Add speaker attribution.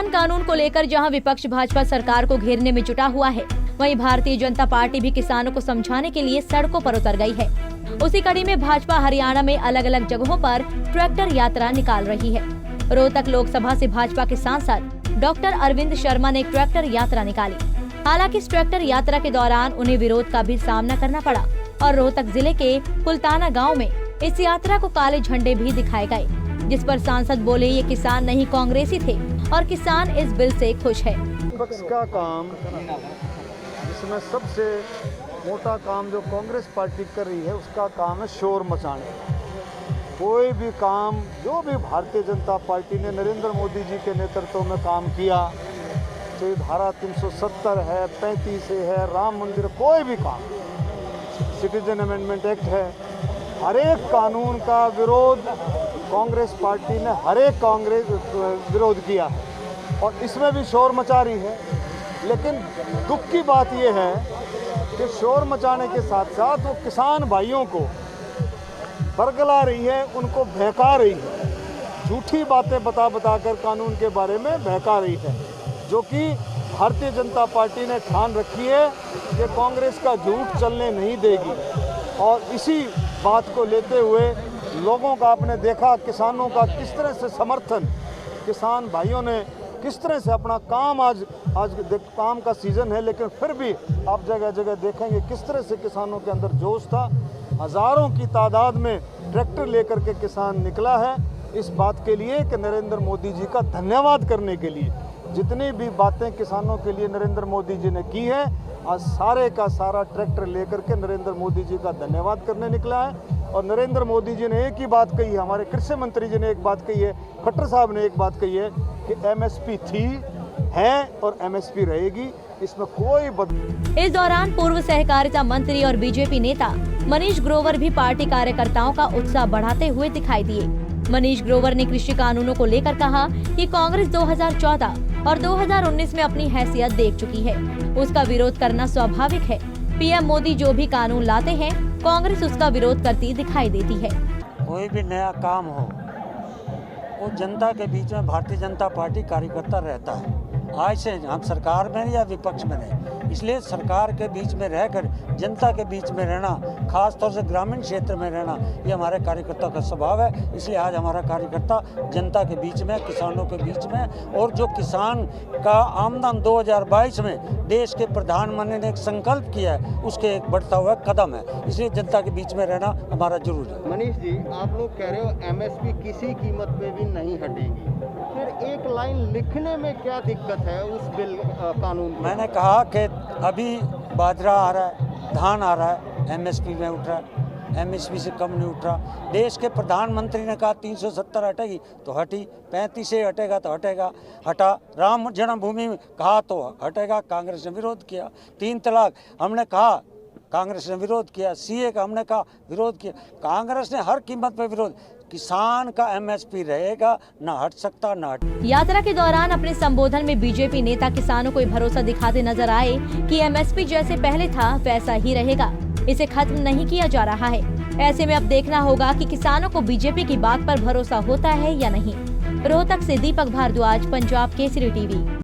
Speaker 1: किसान कानून को लेकर जहां विपक्ष भाजपा सरकार को घेरने में जुटा हुआ है, वहीं भारतीय जनता पार्टी भी किसानों को समझाने के लिए सड़कों पर उतर गई है। उसी कड़ी में भाजपा हरियाणा में अलग अलग जगहों पर ट्रैक्टर यात्रा निकाल रही है। रोहतक लोकसभा से भाजपा के सांसद डॉक्टर अरविंद शर्मा ने एक ट्रैक्टर यात्रा निकाली। हालांकि इस ट्रैक्टर यात्रा के दौरान उन्हें विरोध का भी सामना करना पड़ा और रोहतक जिले के कुलताना गाँव में इस यात्रा को काले झंडे भी दिखाए गए, जिस पर सांसद बोले ये किसान नहीं कांग्रेसी थे और किसान इस बिल से खुश है।
Speaker 2: विपक्ष का काम, जिसमें सबसे मोटा काम जो कांग्रेस पार्टी कर रही है, उसका काम है शोर मचाना। कोई भी काम जो भी भारतीय जनता पार्टी ने नरेंद्र मोदी जी के नेतृत्व में काम किया, चाहे धारा 370 है, 35 है, राम मंदिर, कोई भी काम, सिटीजन अमेंडमेंट एक्ट है, हर एक कानून का विरोध कांग्रेस पार्टी ने हर एक कांग्रेस विरोध किया है और इसमें भी शोर मचा रही है। लेकिन दुख की बात यह है कि शोर मचाने के साथ साथ वो किसान भाइयों को बरगला रही है, उनको बहका रही है, झूठी बातें बता कर कानून के बारे में बहका रही है, जो कि भारतीय जनता पार्टी ने ठान रखी है कि कांग्रेस का झूठ चलने नहीं देगी। और इसी बात को लेते हुए लोगों का आपने देखा, किसानों का किस तरह से समर्थन, किसान भाइयों ने किस तरह से अपना काम, आज काम का सीज़न है, लेकिन फिर भी आप जगह जगह देखेंगे किस तरह से किसानों के अंदर जोश था। हज़ारों की तादाद में ट्रैक्टर लेकर के किसान निकला है इस बात के लिए कि नरेंद्र मोदी जी का धन्यवाद करने के लिए। जितनी भी बातें किसानों के लिए नरेंद्र मोदी जी ने की है, आज सारे का सारा ट्रैक्टर लेकर के नरेंद्र मोदी जी का धन्यवाद करने निकला है। और नरेंद्र मोदी जी ने एक ही बात कही है, हमारे कृषि मंत्री जी ने एक बात कही है, खट्टर साहब ने एक बात कही है कि एमएसपी थी, है और एमएसपी रहेगी, इसमें कोई बदलाव।
Speaker 1: इस दौरान पूर्व सहकारिता मंत्री और बीजेपी नेता मनीष ग्रोवर भी पार्टी कार्यकर्ताओं का उत्साह बढ़ाते हुए दिखाई दिए। मनीष ग्रोवर ने कृषि कानूनों को लेकर कहा कि कांग्रेस 2014 और 2019 में अपनी हैसियत देख चुकी है, उसका विरोध करना स्वाभाविक है। पीएम मोदी जो भी कानून लाते हैं, कांग्रेस उसका विरोध करती दिखाई देती है।
Speaker 3: कोई भी नया काम हो, वो जनता के बीच में भारतीय जनता पार्टी कार्यकर्ता रहता है। आज से हम सरकार में या विपक्ष में नहीं, इसलिए सरकार के बीच में रहकर जनता के बीच में रहना, खास तौर से ग्रामीण क्षेत्र में रहना, ये हमारे कार्यकर्ता का स्वभाव है। इसलिए आज हमारा कार्यकर्ता जनता के बीच में, किसानों के बीच में, और जो किसान का आमदन 2022 में देश के प्रधानमंत्री ने एक संकल्प किया है, उसके एक बढ़ता हुआ कदम है। इसलिए जनता के बीच में रहना हमारा जरूरी है।
Speaker 4: मनीष जी, आप लोग कह रहे हो एमएसपी किसी कीमत पे भी नहीं हटेगी, फिर एक लाइन लिखने में क्या दिक्कत है उस बिल कानून?
Speaker 3: मैंने कहा कि अभी बाजरा आ रहा है, धान आ रहा है, एमएसपी में उठ रहा है, एमएसपी से कम नहीं उठ रहा। देश के प्रधानमंत्री ने कहा 370 हटेगी तो हटी, 35 से हटेगा तो हटेगा, हटा। राम जन्मभूमि कहा तो हटेगा, कांग्रेस ने विरोध किया। 3 तलाक हमने कहा, कांग्रेस ने विरोध किया। सीए का हमने कहा, विरोध किया। कांग्रेस ने हर कीमत पर विरोध। किसान का एमएसपी रहेगा, ना हट सकता ना हट।
Speaker 1: यात्रा के दौरान अपने संबोधन में बीजेपी नेता किसानों को भरोसा दिखाते नजर आए कि एमएसपी जैसे पहले था वैसा ही रहेगा, इसे खत्म नहीं किया जा रहा है। ऐसे में अब देखना होगा कि किसानों को बीजेपी की बात पर भरोसा होता है या नहीं। रोहतक से दीपक भारद्वाज, पंजाब केसरी टीवी।